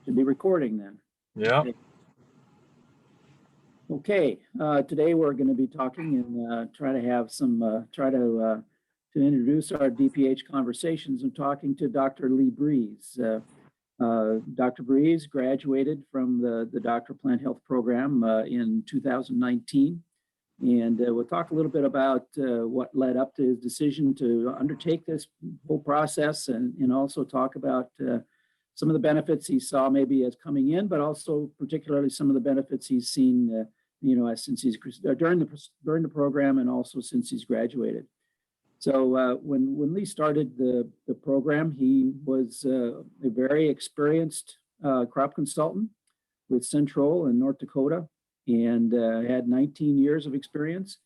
Should be recording then. Yeah. Okay. Today we're going to be talking and try to introduce our DPH Conversations and talking to Dr. Lee Briese. Dr. Briese graduated from the Doctor Plant Health Program in 2019. And we'll talk a little bit about what led up to his decision to undertake this whole process and also talk about some of the benefits he saw maybe as coming in, but also particularly some of the benefits he's seen, since he's during the program and also since he's graduated. So when Lee started the program, he was a very experienced crop consultant with Central in North Dakota and had 19 years of experience.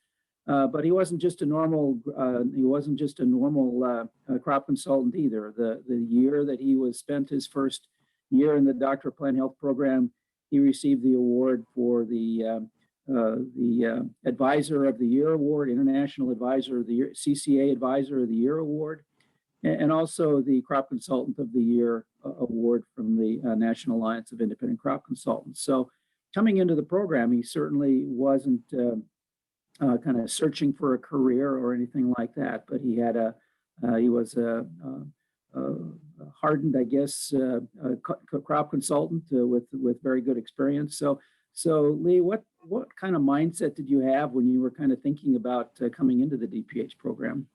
But he wasn't just a normal crop consultant either. The year that he spent his first year in the Doctor Plant Health Program, he received the award for the Advisor of the Year Award, International Advisor of the Year, CCA Advisor of the Year Award, and also the Crop Consultant of the Year Award from the National Alliance of Independent Crop Consultants. So coming into the program, he certainly wasn't kind of searching for a career or anything like that, but he was a hardened, I guess, crop consultant with very good experience. So Lee, what kind of mindset did you have when you were kind of thinking about coming into the DPH program?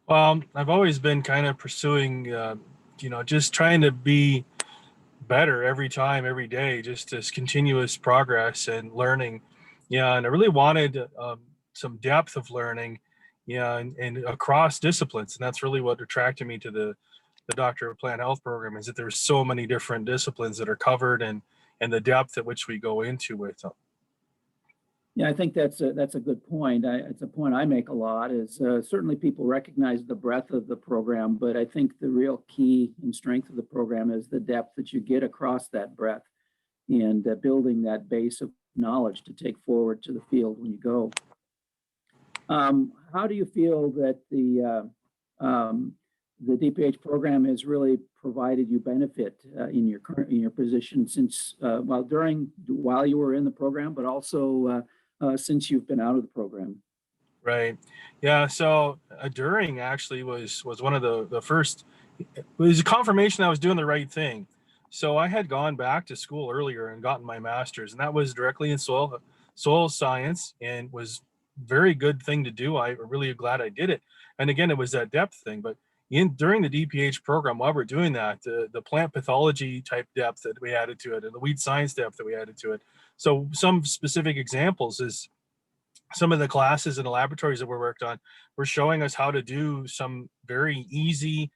Well, I've always been kind of pursuing, just trying to be better every time, every day, just this continuous progress and learning. Yeah, and I really wanted some depth of learning, and across disciplines, and that's really what attracted me to the Doctor of Plant Health Program, is that there's so many different disciplines that are covered and the depth at which we go into with them. Yeah, I think that's a good point. It's a point I make a lot. Is certainly people recognize the breadth of the program, but I think the real key and strength of the program is the depth that you get across that breadth, and building that base of knowledge to take forward to the field when you go. How do you feel that the DPH program has really provided you benefit in your position since while you were in the program, but also since you've been out of the program? Right. Yeah. So during actually was one of the first. It was a confirmation I was doing the right thing. So I had gone back to school earlier and gotten my master's, and that was directly in soil science, and was very good thing to do. I'm really glad I did it. And again, it was that depth thing. But during the DPH program, while we're doing that, the plant pathology type depth that we added to it, and the weed science depth that we added to it. So some specific examples is some of the classes in the laboratories that we worked on were showing us how to do some very easy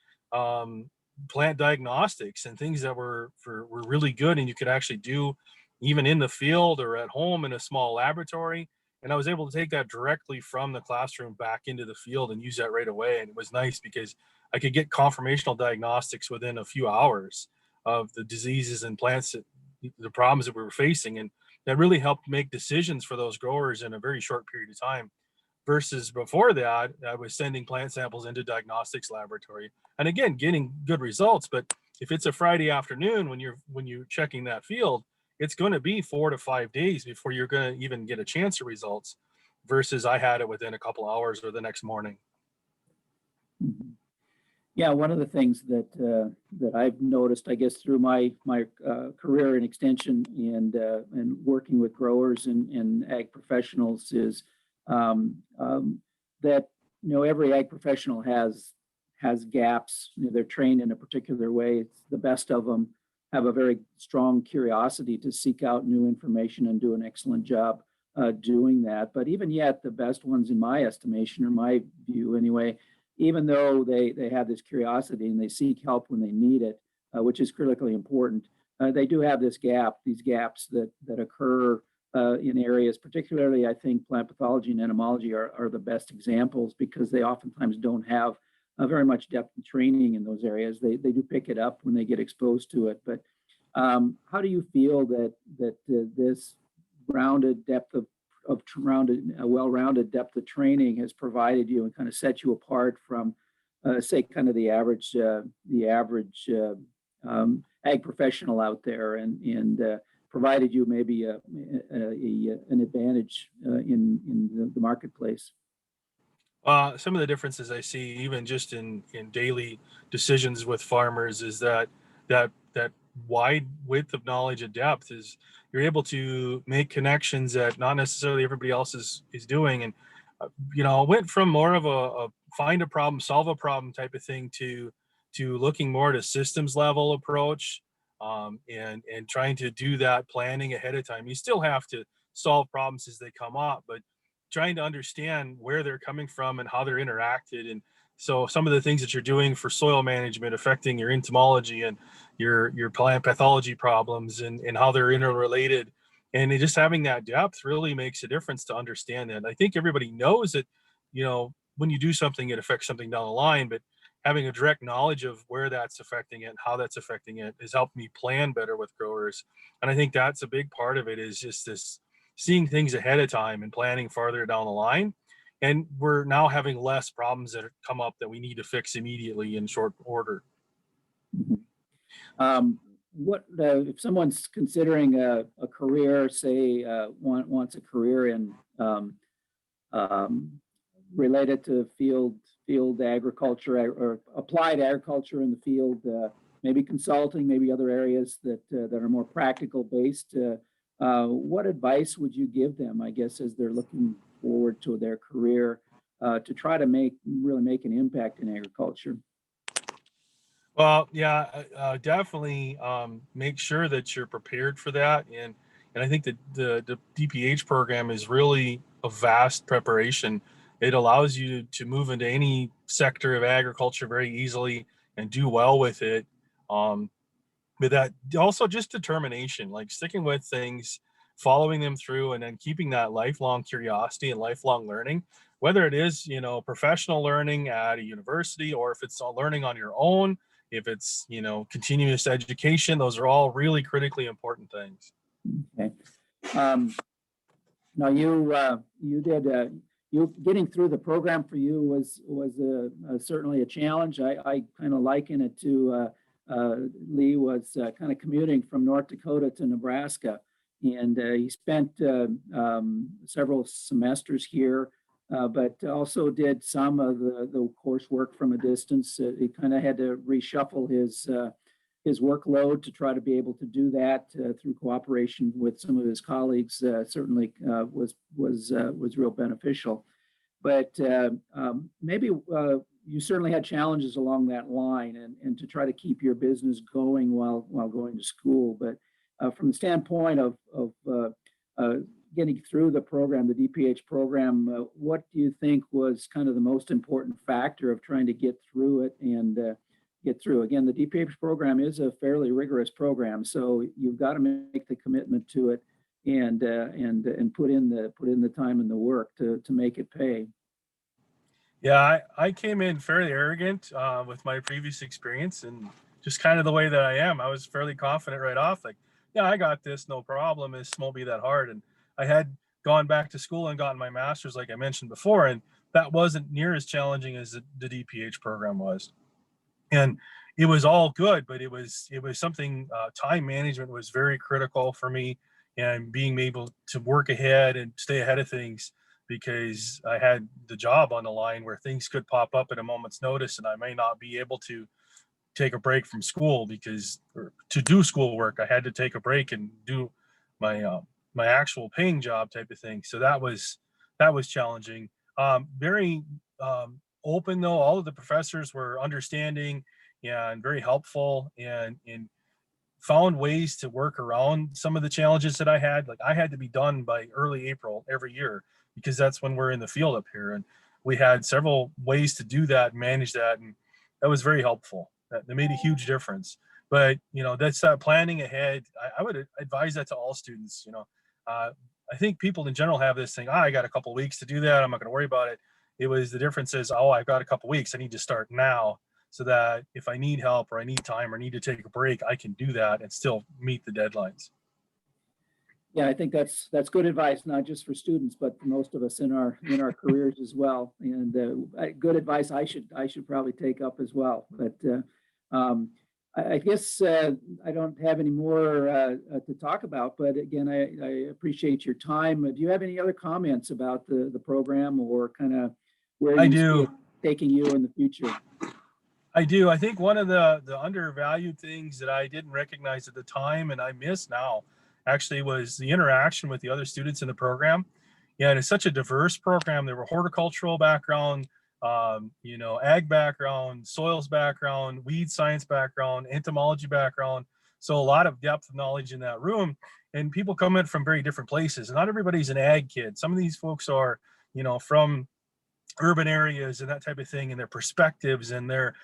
plant diagnostics and things that were really good, and you could actually do even in the field or at home in a small laboratory. And I was able to take that directly from the classroom back into the field and use that right away. And it was nice because I could get conformational diagnostics within a few hours of the diseases and plants, the problems that we were facing. And that really helped make decisions for those growers in a very short period of time. Versus before that, I was sending plant samples into diagnostics laboratory, and again, getting good results. But if it's a Friday afternoon when you're checking that field, it's going to be 4 to 5 days before you're going to even get a chance of results. Versus I had it within a couple hours or the next morning. Mm-hmm. Yeah, one of the things that I've noticed, I guess, through my career in extension and working with growers and ag professionals is that every ag professional has gaps. They're trained in a particular way. It's the best of them have a very strong curiosity to seek out new information and do an excellent job doing that. But even yet, the best ones, in my estimation, or my view anyway, even though they have this curiosity and they seek help when they need it, which is critically important, they do have these gaps that occur in areas, particularly I think plant pathology and entomology are the best examples, because they oftentimes don't have very much depth and training in those areas. They do pick it up when they get exposed to it. But how do you feel that this rounded depth of well-rounded depth of training has provided you and kind of set you apart from, say, kind of the average ag professional out there and provided you maybe an advantage in the marketplace? Some of the differences I see, even just in daily decisions with farmers, is that wide width of knowledge and depth is you're able to make connections that not necessarily everybody else is doing. And went from more of a find a problem, solve a problem type of thing to looking more at a systems level approach, and trying to do that planning ahead of time. You still have to solve problems as they come up, but trying to understand where they're coming from and how they're interacted. And so some of the things that you're doing for soil management affecting your entomology and your plant pathology problems and how they're interrelated. And just having that depth really makes a difference to understand that. I think everybody knows that, when you do something, it affects something down the line, but having a direct knowledge of where that's affecting it and how that's affecting it has helped me plan better with growers. And I think that's a big part of it, is just this seeing things ahead of time and planning farther down the line. And we're now having less problems that come up that we need to fix immediately in short order. Mhm. What if someone's considering a career, say, wants a career in um, related to field agriculture or applied agriculture in the field, maybe consulting, maybe other areas that are more practical based. What advice would you give them, I guess, as they're looking forward to their career to try to really make an impact in agriculture? Well, yeah, definitely make sure that you're prepared for that. And I think that the DPH program is really a vast preparation. It allows you to move into any sector of agriculture very easily and do well with it. Um, but that also just determination, like sticking with things, following them through, and then keeping that lifelong curiosity and lifelong learning, whether it is, professional learning at a university, or if it's learning on your own, if it's, continuous education. Those are all really critically important things. Okay. Um, Now you did you getting through the program for you was certainly a challenge. I kind of liken it to Lee was kind of commuting from North Dakota to Nebraska, and he spent several semesters here, but also did some of the coursework from a distance. He kind of had to reshuffle his workload to try to be able to do that through cooperation with some of his colleagues. Certainly was real beneficial. But maybe you certainly had challenges along that line, and to try to keep your business going while going to school. But from the standpoint of getting through the program, the DPH program, what do you think was kind of the most important factor of trying to get through it and get through? Again, the DPH program is a fairly rigorous program, so you've got to make the commitment to it and put in the time and the work to make it pay. Yeah, I came in fairly arrogant with my previous experience, and just kind of the way that I am. I was fairly confident right off, like, yeah, I got this, no problem. This won't be that hard. And I had gone back to school and gotten my master's, like I mentioned before, and that wasn't near as challenging as the DPH program was. And it was all good, but it was something. Time management was very critical for me, and being able to work ahead and stay ahead of things, because I had the job on the line where things could pop up at a moment's notice, and I may not be able to take a break from school, because or to do schoolwork I had to take a break and do my actual paying job type of thing. So that was challenging. Very open, though. All of the professors were understanding and very helpful, and found ways to work around some of the challenges that I had. Like, I had to be done by early April every year, because that's when we're in the field up here. And we had several ways to do that, manage that. And that was very helpful. That made a huge difference. But, that's that planning ahead. I would advise that to all students. Uh, I think people in general have this thing, I got a couple of weeks to do that, I'm not going to worry about it. It was the difference is, oh, I've got a couple of weeks, I need to start now, so that if I need help or I need time or need to take a break, I can do that and still meet the deadlines. Yeah, I think that's good advice, not just for students, but for most of us in our careers as well. And good advice I should probably take up as well. But um, I guess I don't have any more to talk about, but again, I appreciate your time. Do you have any other comments about the program or kind of where I you see it do. taking you in the future? I do. I think one of the undervalued things that I didn't recognize at the time and I miss now actually was the interaction with the other students in the program. Yeah, and it's such a diverse program. There were horticultural background, ag background, soils background, weed science background, entomology background. So a lot of depth of knowledge in that room, and people come in from very different places. And not everybody's an ag kid. Some of these folks are, from urban areas and that type of thing, and their perspectives and their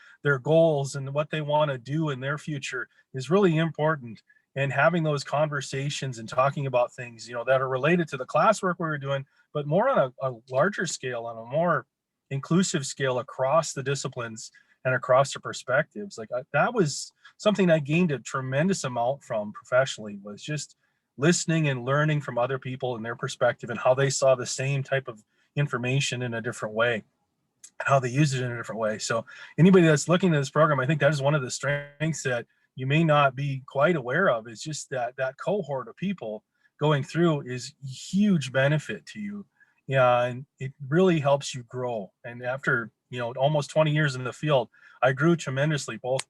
goals and what they want to do in their future is really important. And having those conversations and talking about things that are related to the classwork we were doing, but more on a larger scale, on a more inclusive scale across the disciplines and across the perspectives, that was something I gained a tremendous amount from professionally, was just listening and learning from other people and their perspective and how they saw the same type of information in a different way and how they use it in a different way. So anybody that's looking at this program, I think that is one of the strengths that you may not be quite aware of, is just that cohort of people going through is huge benefit to you. Yeah, and it really helps you grow. And after almost 20 years in the field, I grew tremendously, both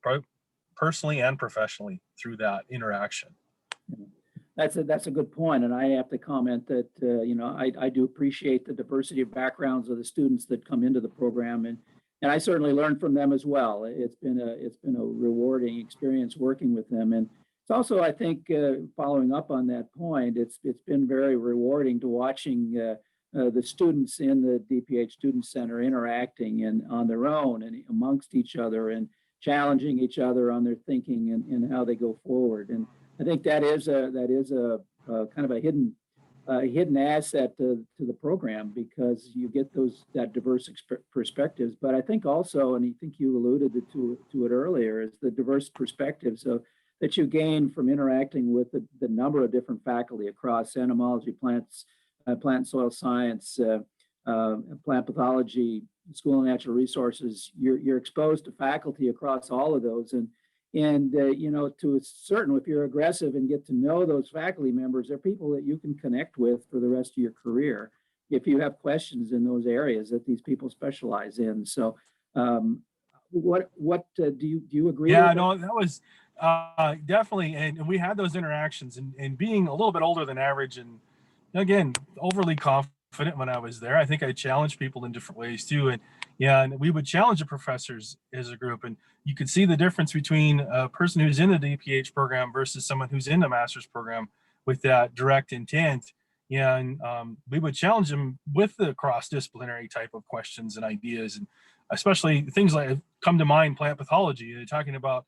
personally and professionally, through that interaction. That's a good point, and I have to comment that I do appreciate the diversity of backgrounds of the students that come into the program, and I certainly learned from them as well. It's been a rewarding experience working with them, and it's also, I think, following up on that point, it's been very rewarding to watching the students in the DPH Student Center interacting and on their own and amongst each other and challenging each other on their thinking and how they go forward. And I think that is a kind of a hidden asset to the program, because you get that diverse perspectives. But I think also, and I think you alluded to it earlier, is the diverse perspectives that you gain from interacting with the number of different faculty across entomology, plant and soil science, plant pathology, school of natural resources. You're exposed to faculty across all of those, and to a certain, if you're aggressive and get to know those faculty members, they're people that you can connect with for the rest of your career if you have questions in those areas that these people specialize in. So, what do you agree? Yeah, with no, that was definitely, and we had those interactions, and being a little bit older than average, and again, overly confident when I was there. I think I challenged people in different ways too, and yeah, and we would challenge the professors as a group, and you could see the difference between a person who's in the DPH program versus someone who's in the master's program with that direct intent. Yeah, and we would challenge them with the cross-disciplinary type of questions and ideas, and especially things like come to mind, plant pathology. They're talking about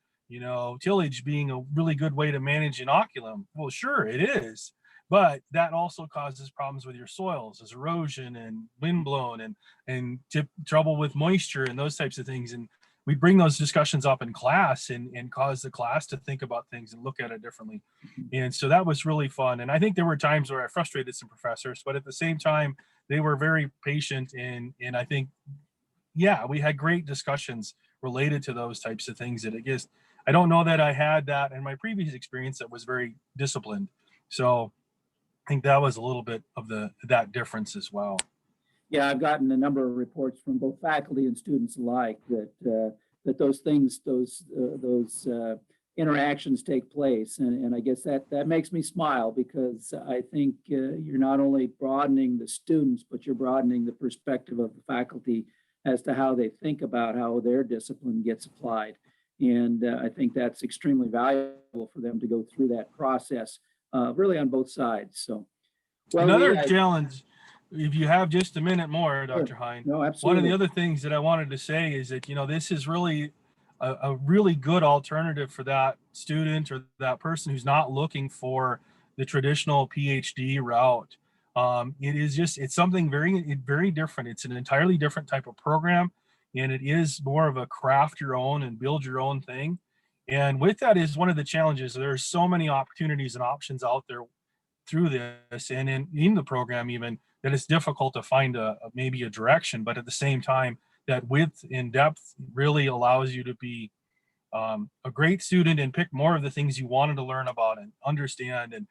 tillage being a really good way to manage inoculum. Well, sure, it is, but that also causes problems with your soils, as erosion and wind blown and trouble with moisture and those types of things. And we bring those discussions up in class and cause the class to think about things and look at it differently. And so that was really fun. And I think there were times where I frustrated some professors, but at the same time, they were very patient. And I think, yeah, we had great discussions related to those types of things that I don't know that I had that in my previous experience that was very disciplined. So I think that was a little bit of that difference as well. Yeah, I've gotten a number of reports from both faculty and students alike that those things, those interactions take place, and I guess that makes me smile, because I think you're not only broadening the students, but you're broadening the perspective of the faculty as to how they think about how their discipline gets applied, and I think that's extremely valuable for them to go through that process, really on both sides. So, well, another challenge, if you have just a minute more, Dr. Sure. Hine. No, absolutely. One of the other things that I wanted to say is that, this is really a really good alternative for that student or that person who's not looking for the traditional PhD route. It's something very different. It's an entirely different type of program, and it is more of a craft your own and build your own thing. And with that is one of the challenges. There's so many opportunities and options out there through this and in the program even, that it's difficult to find maybe a direction, but at the same time, that width and depth really allows you to be a great student and pick more of the things you wanted to learn about and understand, and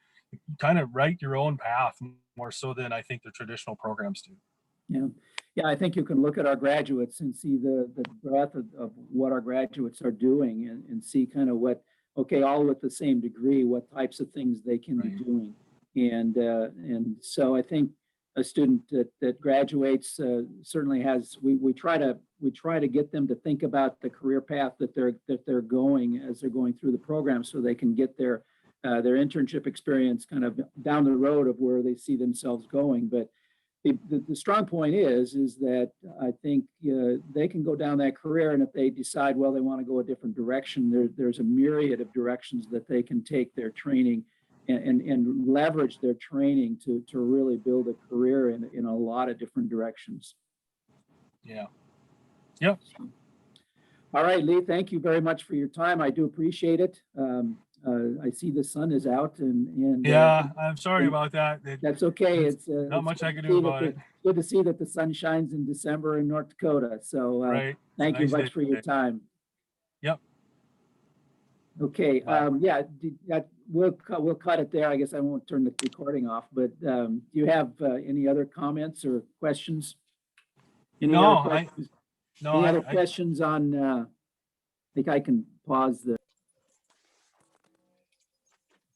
kind of write your own path more so than I think the traditional programs do. Yeah. Yeah, I think you can look at our graduates and see the breadth of what our graduates are doing, and see kind of what, okay, all with the same degree, what types of things they can be Right. doing. And so I think a student that graduates certainly has, we try to get them to think about the career path that they're going as they're going through the program, so they can get their internship experience kind of down the road of where they see themselves going. But the strong point is that I think they can go down that career, and if they decide, well, they want to go a different direction, there's a myriad of directions that they can take their training and leverage their training to really build a career in a lot of different directions. Yeah. Yep. All right, Lee, thank you very much for your time. I do appreciate it. I see the sun is out, and Yeah, I'm sorry about that. that's okay. It's It's not much I can do about it. good to see that the sun shines in December in North Dakota. So Right. thank you Nice much day for your today. time. Yep. Okay. Bye. Yeah, we'll cut it there. I guess I won't turn the recording off. But do you have any other comments or questions? Any No, other questions? no, Any other I questions on? I think I can pause the.